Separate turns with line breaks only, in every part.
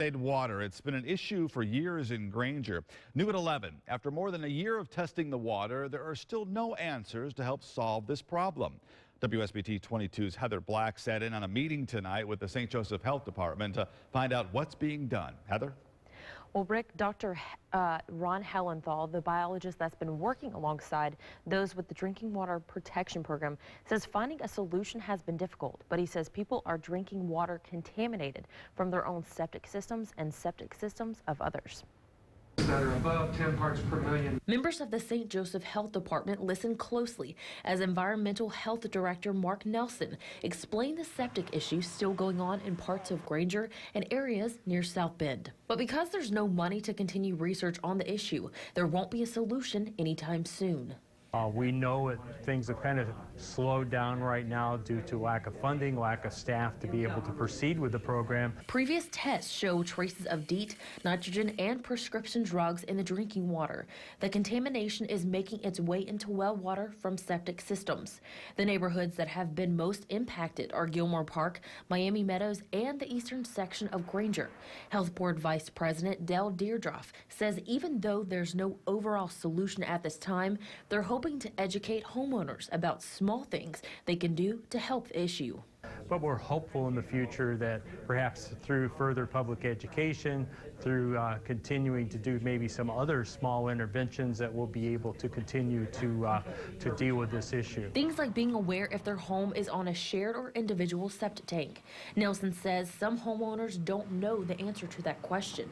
contaminated water. It's been an issue for years in Granger. New at 11. After more than a year of testing the water, there are still no answers to help solve this problem. WSBT-22's Heather Black sat in on a meeting tonight with the St. Joseph Health Department to find out what's being done. Heather?
Well, Rick, Dr. Ron Hellenthal, the biologist that's been working alongside those with the Drinking Water Protection Program, says finding a solution has been difficult, but he says people are drinking water contaminated from their own septic systems and septic systems of others.
That are above 10 parts per million.
Members of the St. Joseph Health Department listened closely as Environmental Health Director Mark Nelson explained the septic issue still going on in parts of Granger and areas near South Bend. But because there's no money to continue research on the issue, there won't be a solution anytime soon.
We know things have kind of slowed down right now due to lack of funding, lack of staff to be able to proceed with the program.
Previous tests show traces of DEET, nitrogen, and prescription drugs in the drinking water. The contamination is making its way into well water from septic systems. The neighborhoods that have been most impacted are Gilmore Park, Miami Meadows, and the eastern section of Granger. Health Board Vice President Dell Deirdroff says even though there's no overall solution at this time, they're hoping to educate homeowners about small things they can do to help the issue.
But we're hopeful in the future that perhaps through further public education, through continuing to do maybe some other small interventions, that we'll be able to continue to deal with this issue.
Things like being aware if their home is on a shared or individual septic tank. Nelson says some homeowners don't know the answer to that question.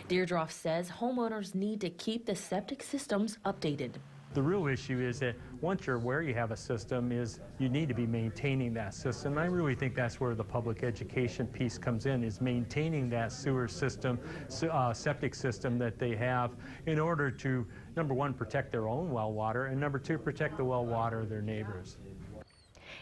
Deirdroff says homeowners need to keep the septic systems updated.
The real issue is that once you're aware you have a system, is you need to be maintaining that system. And I really think that's where the public education piece comes in, is maintaining that sewer system, septic system that they have in order to, number one, protect their own well water, and number two, protect the well water of their neighbors.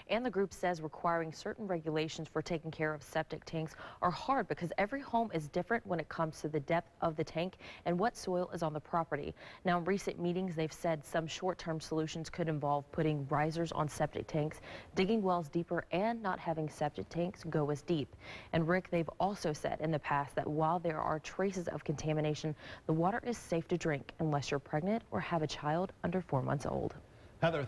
And the group says requiring certain regulations for taking care of septic tanks are hard because every home is different when it comes to the depth of the tank and what soil is on the property. Now, in recent meetings, they've said some short-term solutions could involve putting risers on septic tanks, digging wells deeper, and not having septic tanks go as deep. And Rick, they've also said in the past that while there are traces of contamination, the water is safe to drink unless you're pregnant or have a child under 4 months old.
Heather,